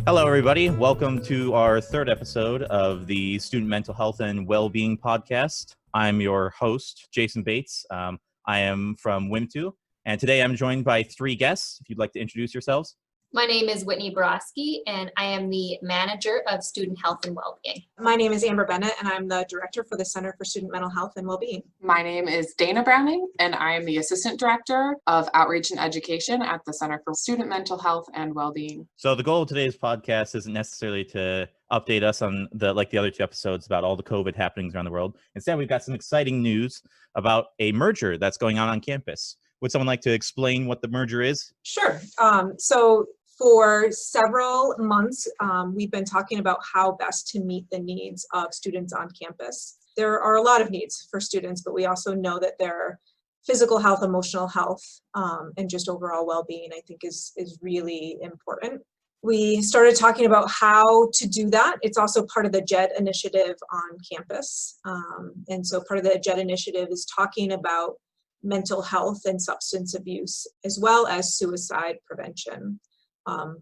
Hello, everybody. Welcome to our third episode of the Student Mental Health and Wellbeing podcast. I'm your host, Jason Bates. I am from WMTU, and today I'm joined by three guests. If you'd like to introduce yourselves. My name is Whitney Boroski, and I am the Manager of Student Health and Wellbeing. My name is Bennett, and I'm the Director for the Center for Student Mental Health and Wellbeing. My name is Dayna Browning, and I am the Assistant Director of Outreach and Education at the Center for Student Mental Health and Wellbeing. So the goal of today's podcast isn't necessarily to update us on the other two episodes about all the COVID happenings around the world. Instead, we've got some exciting news about a merger that's going on campus. Would someone like to explain what the merger is? Sure. So for several months, we've been talking about how best to meet the needs of students on campus. There are a lot of needs for students, but we also know that their physical health, emotional health, and just overall well-being, I think is really important. We started talking about how to do that. It's also part of the JED initiative on campus. And so part of the JED initiative is talking about mental health and substance abuse, as well as suicide prevention.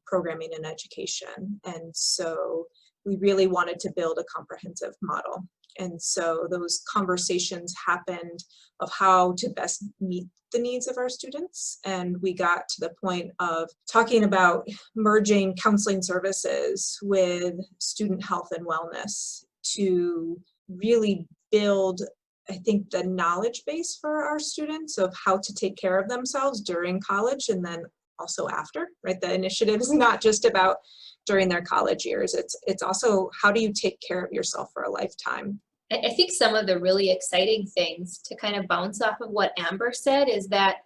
Programming and education. And so we really wanted to build a comprehensive model. And so those conversations happened of how to best meet the needs of our students. And we got to the point of talking about merging counseling services with student health and wellness to really build, I think, the knowledge base for our students of how to take care of themselves during college and then also after, right? The initiative is not just about during their college years. It's also how do you take care of yourself for a lifetime? I think some of the really exciting things to kind of bounce off of what Amber said is that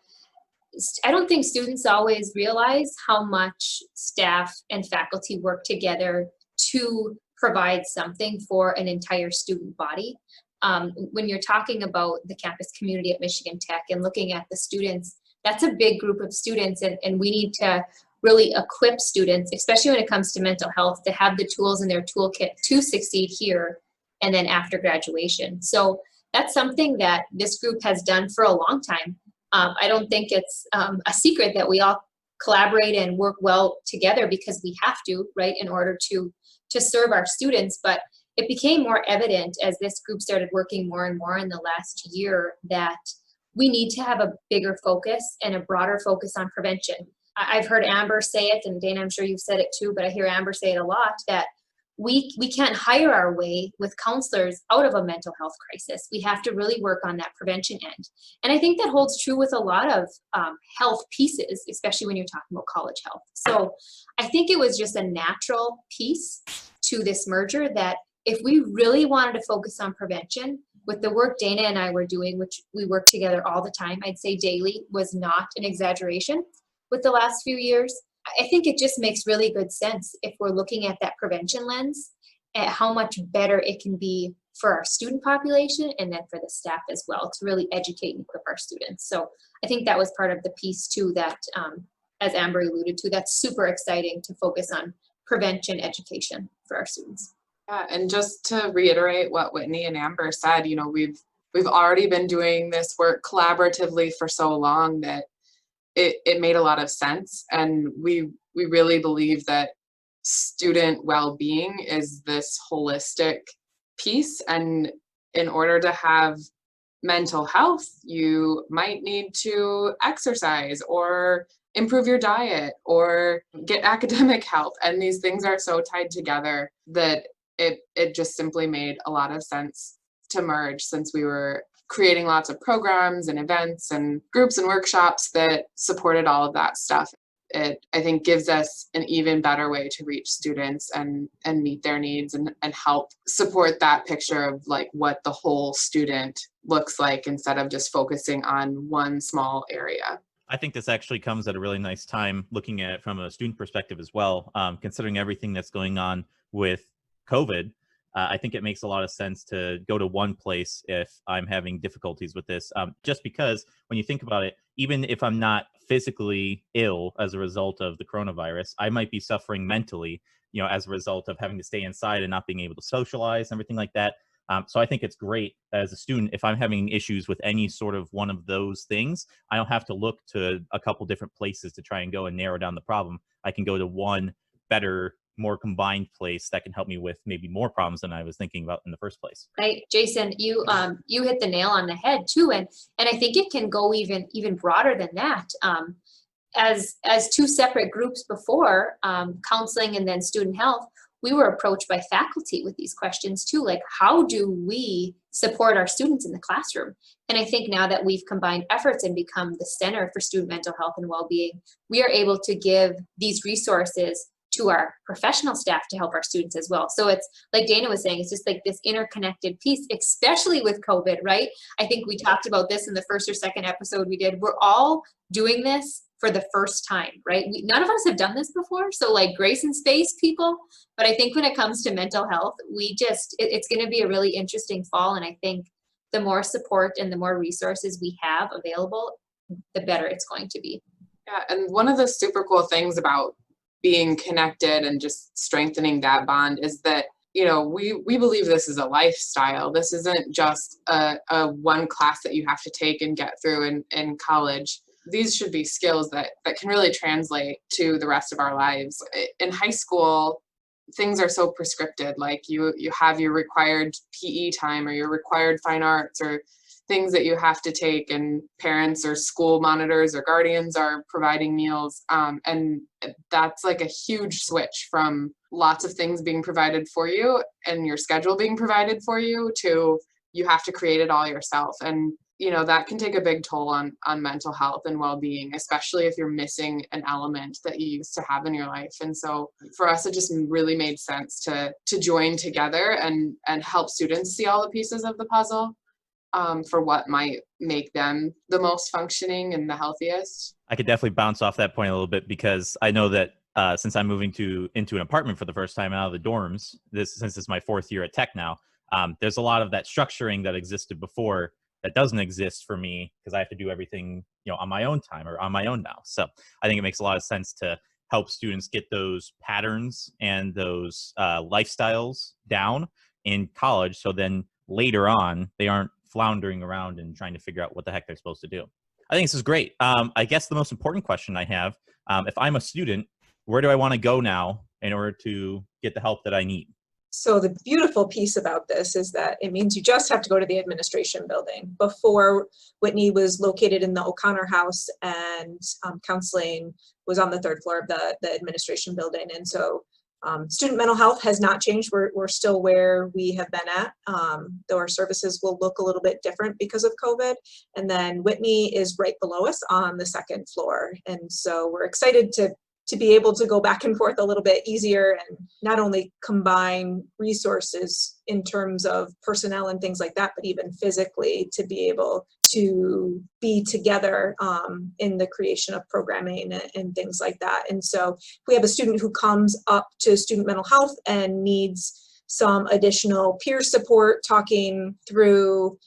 I don't think students always realize how much staff and faculty work together to provide something for an entire student body. When you're talking about the campus community at Michigan Tech and looking at the students, that's a big group of students, and we need to really equip students, especially when it comes to mental health, to have the tools in their toolkit to succeed here and then after graduation. So that's something that this group has done for a long time. I don't think it's a secret that we all collaborate and work well together because we have to, right, in order to serve our students. But it became more evident as this group started working more and more in the last year that we need to have a bigger focus and a broader focus on prevention. I've heard Amber say it, and Dayna, I'm sure you've said it too, but I hear Amber say it a lot, that we can't hire our way with counselors out of a mental health crisis. We have to really work on that prevention end. And I think that holds true with a lot of health pieces, especially when you're talking about college health. So I think it was just a natural piece to this merger that if we really wanted to focus on prevention, with the work Dayna and I were doing, which we work together all the time, I'd say daily was not an exaggeration with the last few years. I think it just makes really good sense if we're looking at that prevention lens, at how much better it can be for our student population and then for the staff as well to really educate and equip our students. So I think that was part of the piece too that, as Amber alluded to, that's super exciting to focus on prevention education for our students. Yeah, and just to reiterate what Whitney and Amber said, you know, we've already been doing this work collaboratively for so long that it made a lot of sense. And we really believe that student well-being is this holistic piece. And in order to have mental health, you might need to exercise or improve your diet or get academic help. And these things are so tied together that it just simply made a lot of sense to merge, since we were creating lots of programs and events and groups and workshops that supported all of that stuff. It, I think, gives us an even better way to reach students and meet their needs and help support that picture of like what the whole student looks like instead of just focusing on one small area. I think this actually comes at a really nice time looking at it from a student perspective as well, considering everything that's going on with COVID. I think it makes a lot of sense to go to one place if I'm having difficulties with this, just because when you think about it, even if I'm not physically ill as a result of the coronavirus, I might be suffering mentally, you know, as a result of having to stay inside and not being able to socialize and everything like that. So I think it's great that as a student, if I'm having issues with any sort of one of those things, I don't have to look to a couple different places to try and go and narrow down the problem. I can go to one better, more combined place that can help me with maybe more problems than I was thinking about in the first place. Right, Jason, you hit the nail on the head too, and I think it can go even broader than that. As two separate groups before, counseling and then student health, we were approached by faculty with these questions too, like how do we support our students in the classroom? And I think now that we've combined efforts and become the center for student mental health and well-being, we are able to give these resources to our professional staff to help our students as well. So it's like Dayna was saying, it's just like this interconnected piece, especially with COVID, right? I think we talked about this in the first or second episode we did. We're all doing this for the first time, right? None of us have done this before. So like grace and space, people. But I think when it comes to mental health, it's going to be a really interesting fall. And I think the more support and the more resources we have available, the better it's going to be. Yeah, and one of the super cool things about being connected and just strengthening that bond is that, you know, we believe this is a lifestyle. This isn't just a one class that you have to take and get through in college. These should be skills that can really translate to the rest of our lives. In high school, things are so prescripted, like you have your required PE time or your required fine arts or things that you have to take, and parents or school monitors or guardians are providing meals. And that's like a huge switch from lots of things being provided for you and your schedule being provided for you to you have to create it all yourself. And, you know, that can take a big toll on mental health and well-being, especially if you're missing an element that you used to have in your life. And so for us, it just really made sense to join together and help students see all the pieces of the puzzle. For what might make them the most functioning and the healthiest. I could definitely bounce off that point a little bit, because I know that since I'm moving into an apartment for the first time out of the dorms, since it's my 4th year at Tech now, there's a lot of that structuring that existed before that doesn't exist for me, because I have to do everything, you know, on my own time or on my own now. So I think it makes a lot of sense to help students get those patterns and those lifestyles down in college, so then later on they aren't floundering around and trying to figure out what the heck they're supposed to do. I think this is great. I guess the most important question I have, if I'm a student, where do I want to go now in order to get the help that I need? So the beautiful piece about this is that it means you just have to go to the administration building. Before, Whitney was located in the O'Connor House, and counseling was on the 3rd floor of the administration building. And so student mental health has not changed. We're still where we have been at, though our services will look a little bit different because of COVID. And then Whitney is right below us on the 2nd floor. And so we're excited to be able to go back and forth a little bit easier, and not only combine resources in terms of personnel and things like that, but even physically to be able to be together in the creation of programming and things like that. And so if we have a student who comes up to student mental health and needs some additional peer support, talking through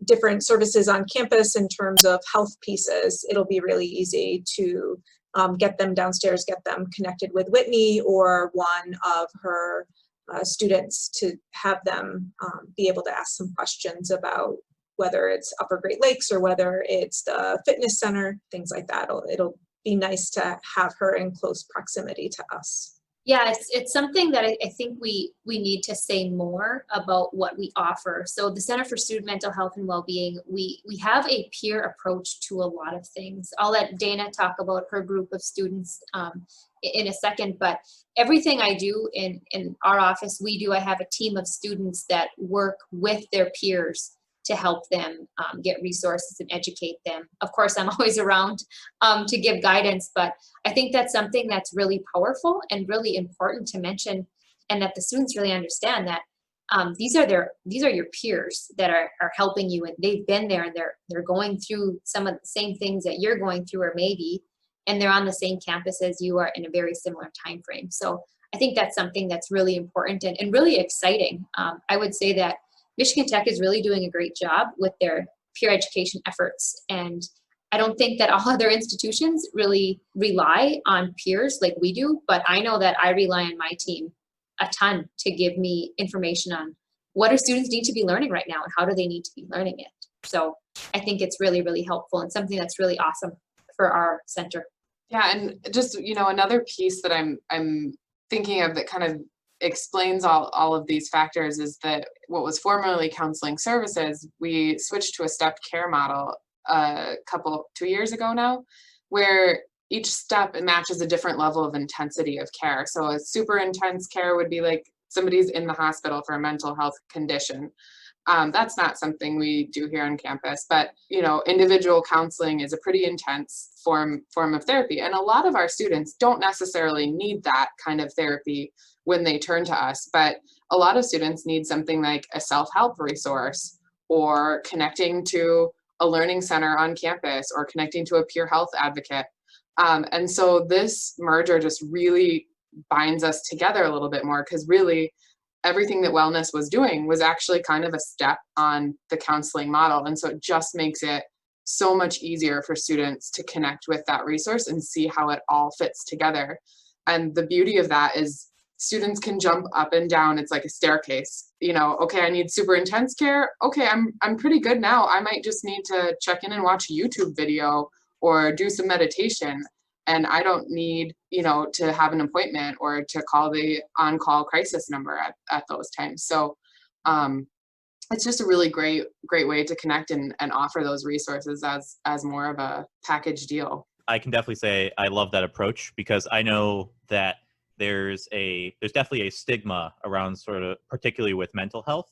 different services on campus in terms of health pieces, it'll be really easy to get them downstairs, get them connected with Whitney or one of her students to have them be able to ask some questions about whether it's Upper Great Lakes or whether it's the fitness center, things like that. It'll be nice to have her in close proximity to us. Yeah, it's something that I think we need to say more about what we offer. So the Center for Student Mental Health and Wellbeing, we have a peer approach to a lot of things. I'll let Dayna talk about her group of students in a second, but everything I do in our office, I have a team of students that work with their peers to help them get resources and educate them. Of course, I'm always around to give guidance, but I think that's something that's really powerful and really important to mention, and that the students really understand that these are your peers that are helping you, and they've been there, and they're going through some of the same things that you're going through, or maybe, and they're on the same campus as you are in a very similar time frame. So I think that's something that's really important and really exciting. I would say that Michigan Tech is really doing a great job with their peer education efforts. And I don't think that all other institutions really rely on peers like we do, but I know that I rely on my team a ton to give me information on what do students need to be learning right now and how do they need to be learning it. So I think it's really, really helpful and something that's really awesome for our center. Yeah, and just, you know, another piece that I'm thinking of that kind of explains all of these factors is that what was formerly counseling services, we switched to a stepped care model 2 years ago now, where each step matches a different level of intensity of care. So a super intense care would be like somebody's in the hospital for a mental health condition. That's not something we do here on campus, but individual counseling is a pretty intense form of therapy. And a lot of our students don't necessarily need that kind of therapy when they turn to us, but a lot of students need something like a self-help resource, or connecting to a learning center on campus, or connecting to a peer health advocate. And so this merger just really binds us together a little bit more, because really everything that wellness was doing was actually kind of a step on the counseling model. And so it just makes it so much easier for students to connect with that resource and see how it all fits together. And the beauty of that is students can jump up and down. It's like a staircase. Okay, I need super intense care. Okay, I'm pretty good now. I might just need to check in and watch a YouTube video or do some meditation. And I don't need, to have an appointment or to call the on-call crisis number at those times. So it's just a really great way to connect and offer those resources as more of a package deal. I can definitely say I love that approach, because I know that there's definitely a stigma around, sort of, particularly with mental health.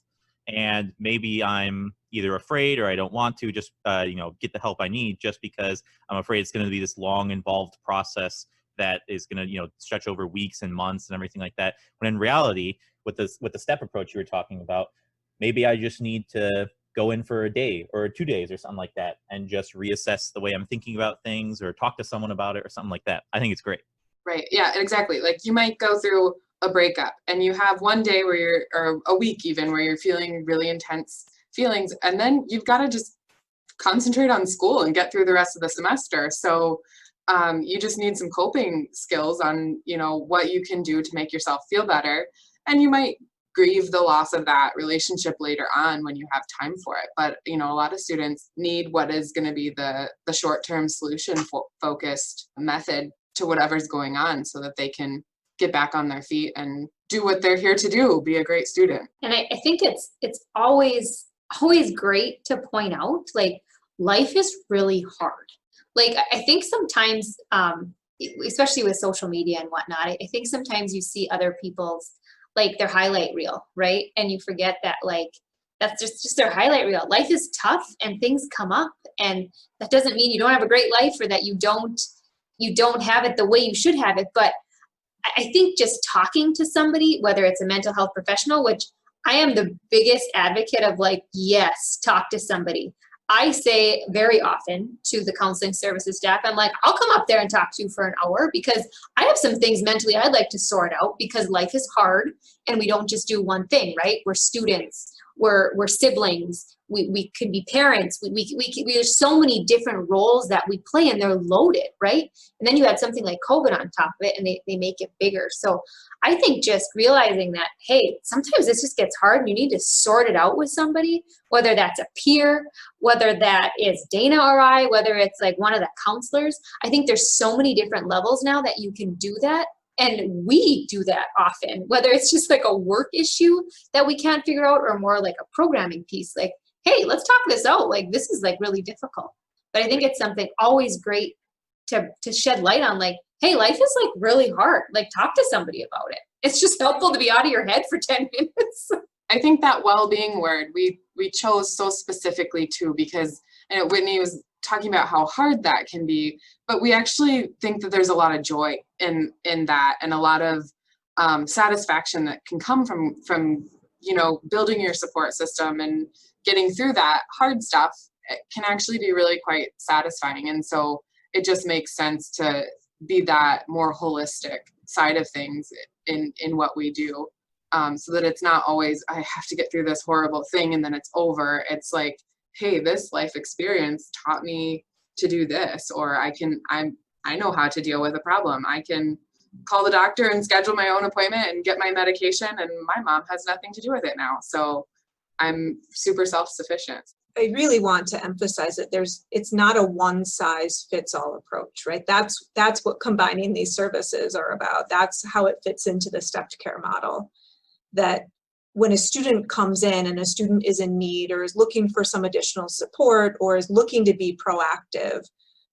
And maybe I'm either afraid or I don't want to just, get the help I need, just because I'm afraid it's going to be this long, involved process that is going to, stretch over weeks and months and everything like that. When in reality, with the step approach you were talking about, maybe I just need to go in for a day or 2 days or something like that, and just reassess the way I'm thinking about things, or talk to someone about it or something like that. I think it's great. Right. Yeah, exactly. Like you might go through a breakup and you have one day or a week even, where you're feeling really intense feelings, and then you've got to just concentrate on school and get through the rest of the semester. So you just need some coping skills on, what you can do to make yourself feel better. And you might grieve the loss of that relationship later on when you have time for it. But, a lot of students need what is going to be the short-term solution focused method to whatever's going on, so that they can get back on their feet and do what they're here to do, be a great student. And I think it's always great to point out, like, life is really hard. Like, I think sometimes, especially with social media and whatnot, I think sometimes you see other people's, like, their highlight reel, right? And you forget that, like, that's just their highlight reel. Life is tough and things come up, and that doesn't mean you don't have a great life, or that you don't have it the way you should have it. But I think just talking to somebody, whether it's a mental health professional, which I am the biggest advocate of, like, yes, talk to somebody. I say very often to the counseling services staff, I'm like, I'll come up there and talk to you for an hour, because I have some things mentally I'd like to sort out, because life is hard and we don't just do one thing, right? We're students, we're siblings, we could be parents, there's so many different roles that we play, and they're loaded, right? And then you add something like COVID on top of it, and they make it bigger. So I think just realizing that, hey, sometimes this just gets hard and you need to sort it out with somebody, whether that's a peer, whether that is Dayna or I, whether it's like one of the counselors. I think there's so many different levels now that you can do that. And we do that often, whether it's just like a work issue that we can't figure out, or more like a programming piece, like, hey, let's talk this out. Like, this is like really difficult. But I think it's something always great to shed light on, like, hey, life is like really hard. Like, talk to somebody about it. It's just helpful to be out of your head for 10 minutes. I think that well-being word we chose so specifically too, because Whitney was talking about how hard that can be, but we actually think that there's a lot of joy in that, and a lot of satisfaction that can come from building your support system and getting through that hard stuff. It can actually be really quite satisfying. And so it just makes sense to be that more holistic side of things in what we do, so that it's not always, I have to get through this horrible thing and then it's over. It's like, hey, this life experience taught me to do this, or I know how to deal with a problem. I can call the doctor and schedule my own appointment and get my medication, and my mom has nothing to do with it now. So I'm super self-sufficient. I really want to emphasize that it's not a one size fits all approach, right? That's what combining these services are about. That's how it fits into the stepped care model. That when a student comes in and a student is in need or is looking for some additional support or is looking to be proactive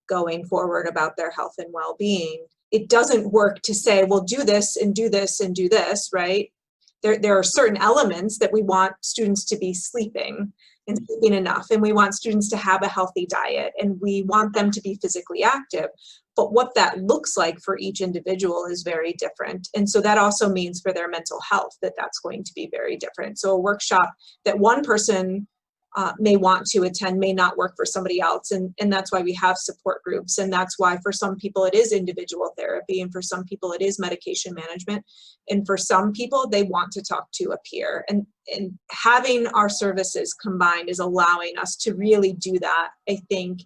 going forward about their health and well-being, it doesn't work to say, well, do this and do this and do this, right? There are certain elements that we want students to be sleeping and sleeping enough, and we want students to have a healthy diet, and we want them to be physically active. But what that looks like for each individual is very different. And so that also means for their mental health that that's going to be very different. So a workshop that one person may want to attend may not work for somebody else. And that's why we have support groups. And that's why for some people it is individual therapy, and for some people it is medication management. And for some people, they want to talk to a peer. And having our services combined is allowing us to really do that, I think,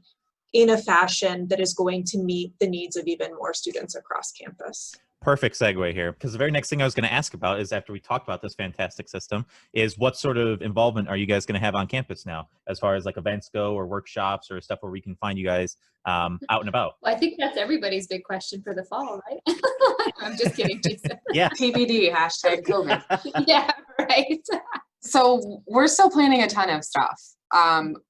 in a fashion that is going to meet the needs of even more students across campus. Perfect segue here, because the very next thing I was going to ask about is, after we talked about this fantastic system, is what sort of involvement are you guys going to have on campus now, as far as like events go, or workshops, or stuff where we can find you guys out and about? Well, I think that's everybody's big question for the fall, right? I'm just kidding, Jason. Yeah. TBD, hashtag COVID. Yeah, right. So we're still planning a ton of stuff.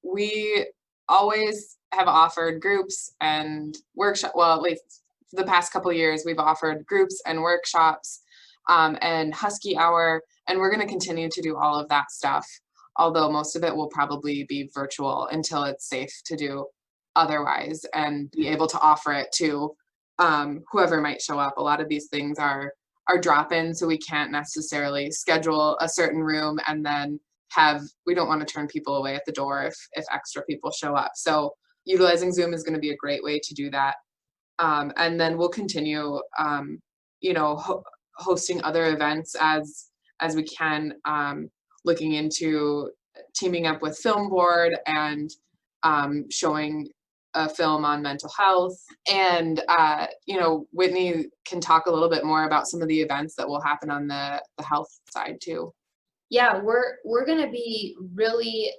We always have offered groups and workshop. Well, at least the past couple of years, we've offered groups and workshops and Husky Hour, and we're going to continue to do all of that stuff. Although most of it will probably be virtual until it's safe to do otherwise, and be able to offer it to whoever might show up. A lot of these things are drop-in, so we can't necessarily schedule a certain room and then we don't want to turn people away at the door if extra people show up. So utilizing Zoom is going to be a great way to do that. And then we'll continue, hosting other events as we can, looking into teaming up with Film Board and showing a film on mental health. And, Whitney can talk a little bit more about some of the events that will happen on the health side too. Yeah, we're going to be really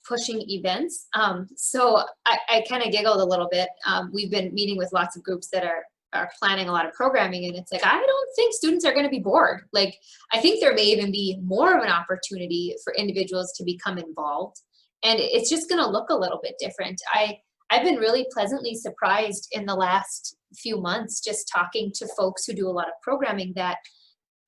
pushing events. So I kind of giggled a little bit. We've been meeting with lots of groups that are planning a lot of programming, and it's like, I don't think students are going to be bored. Like, I think there may even be more of an opportunity for individuals to become involved, and it's just going to look a little bit different. I've been really pleasantly surprised in the last few months, just talking to folks who do a lot of programming, that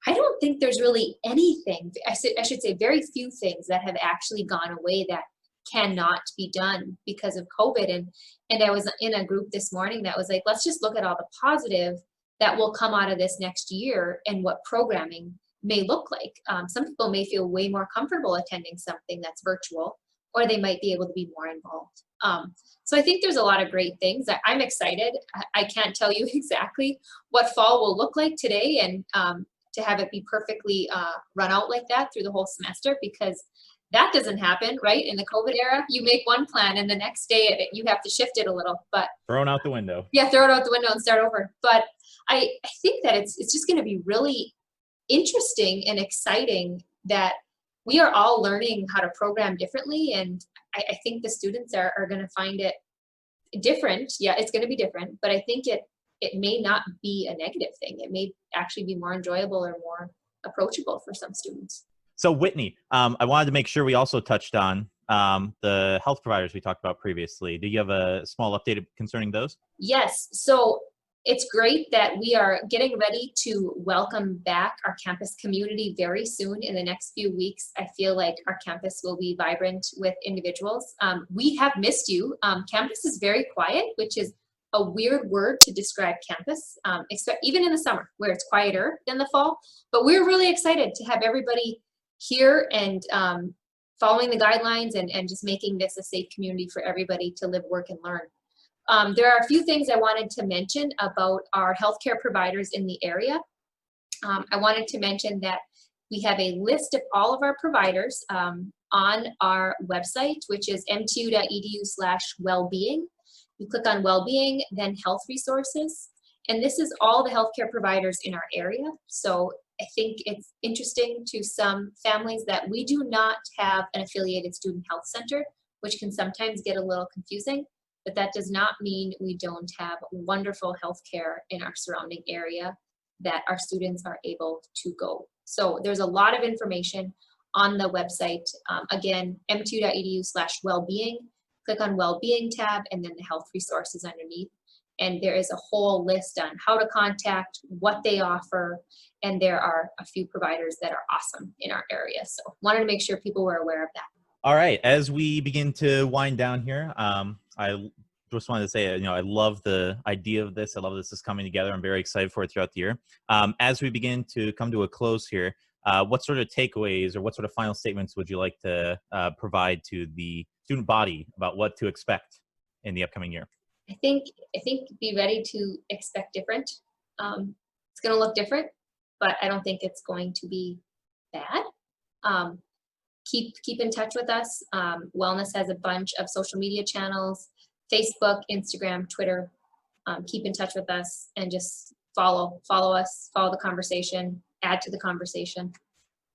I don't think there's really anything, I should say very few things that have actually gone away that cannot be done because of COVID. And I was in a group this morning that was like, let's just look at all the positive that will come out of this next year and what programming may look like. Some people may feel way more comfortable attending something that's virtual, or they might be able to be more involved. So I think there's a lot of great things. I'm excited. I can't tell you exactly what fall will look like today, and to have it be perfectly run out like that through the whole semester, because that doesn't happen, right? In the COVID era, you make one plan and the next day you have to shift it a little, but Thrown out the window. Yeah, throw it out the window and start over. But I think that it's just going to be really interesting and exciting that we are all learning how to program differently. And I think the students are going to find it different. Yeah, it's going to be different, but I think it may not be a negative thing. It may actually be more enjoyable or more approachable for some students. So Whitney, I wanted to make sure we also touched on the health providers we talked about previously. Do you have a small update concerning those? Yes. So it's great that we are getting ready to welcome back our campus community very soon. In the next few weeks, I feel like our campus will be vibrant with individuals. We have missed you. Campus is very quiet, which is a weird word to describe campus, even in the summer where it's quieter than the fall. But we're really excited to have everybody here and following the guidelines and just making this a safe community for everybody to live, work, and learn. There are a few things I wanted to mention about our healthcare providers in the area. I wanted to mention that we have a list of all of our providers on our website, which is mtu.edu/wellbeing. You click on Wellbeing, then Health Resources, and this is all the healthcare providers in our area. So I think it's interesting to some families that we do not have an affiliated student health center, which can sometimes get a little confusing, but that does not mean we don't have wonderful healthcare in our surrounding area that our students are able to go. So there's a lot of information on the website. Again, mtu.edu/wellbeing. Click on Wellbeing tab and then the health resources underneath. And there is a whole list on how to contact, what they offer, and there are a few providers that are awesome in our area. So wanted to make sure people were aware of that. All right, as we begin to wind down here, I just wanted to say, I love the idea of this. I love this is coming together. I'm very excited for it throughout the year. As we begin to come to a close here, what sort of takeaways or what sort of final statements would you like to provide to the student body about what to expect in the upcoming year? I think be ready to expect different. It's going to look different, but I don't think it's going to be bad. Keep in touch with us. Wellness has a bunch of social media channels: Facebook, Instagram, Twitter. Keep in touch with us and just follow us, follow the conversation, add to the conversation.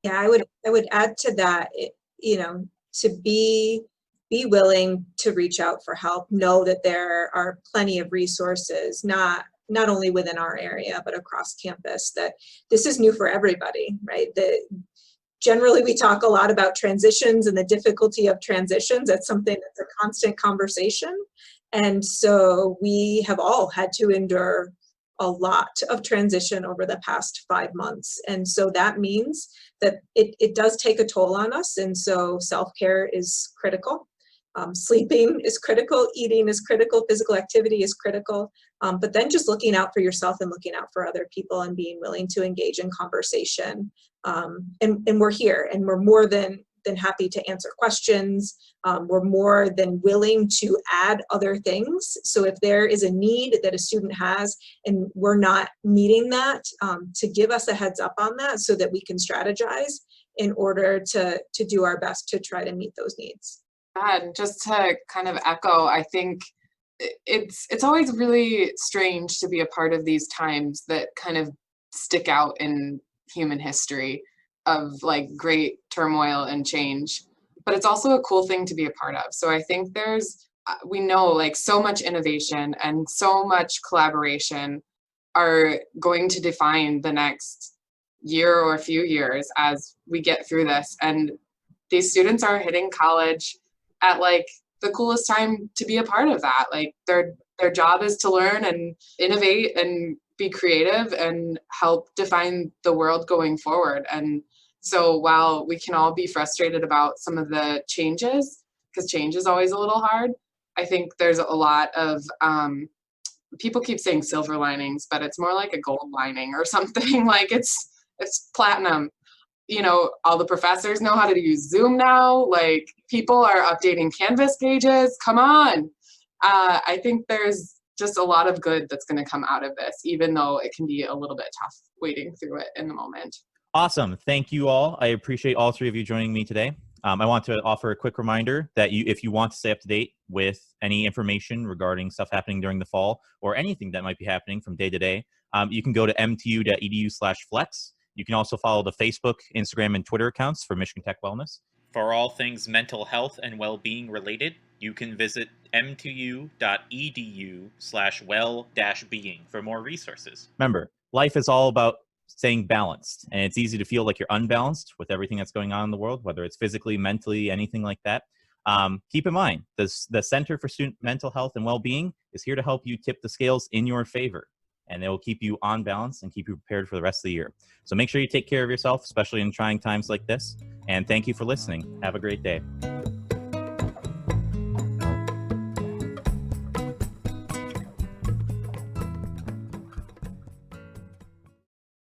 Yeah, I would add to that, to be willing to reach out for help. Know that there are plenty of resources, not only within our area, but across campus, that this is new for everybody, right? Generally, we talk a lot about transitions and the difficulty of transitions. That's something that's a constant conversation. And so we have all had to endure a lot of transition over the past 5 months. And so that means that it does take a toll on us. And so self-care is critical. Sleeping is critical, eating is critical, physical activity is critical, but then just looking out for yourself and looking out for other people and being willing to engage in conversation. And we're here, and we're more than happy to answer questions. We're more than willing to add other things. So if there is a need that a student has and we're not meeting that, to give us a heads up on that so that we can strategize in order to do our best to try to meet those needs. And just to kind of echo, I think it's always really strange to be a part of these times that kind of stick out in human history of like great turmoil and change. But it's also a cool thing to be a part of. So I think we know like so much innovation and so much collaboration are going to define the next year or a few years as we get through this. And these students are hitting college at like the coolest time to be a part of that. Like their job is to learn and innovate and be creative and help define the world going forward. And so while we can all be frustrated about some of the changes, because change is always a little hard, I think there's a lot of, people keep saying silver linings, but it's more like a gold lining or something. Like it's platinum. All the professors know how to use Zoom now. Like people are updating Canvas pages. Come on. I think there's just a lot of good that's going to come out of this, even though it can be a little bit tough wading through it in the moment. Awesome. Thank you all. I appreciate all three of you joining me today. I want to offer a quick reminder that if you want to stay up to date with any information regarding stuff happening during the fall or anything that might be happening from day to day, you can go to mtu.edu/flex. You can also follow the Facebook, Instagram, and Twitter accounts for Michigan Tech Wellness. For all things mental health and well-being related, you can visit mtu.edu/well-being for more resources. Remember, life is all about staying balanced, and it's easy to feel like you're unbalanced with everything that's going on in the world, whether it's physically, mentally, anything like that. Keep in mind, the Center for Student Mental Health and Well-Being is here to help you tip the scales in your favor, and they will keep you on balance and keep you prepared for the rest of the year. So make sure you take care of yourself, especially in trying times like this, and thank you for listening. Have a great day.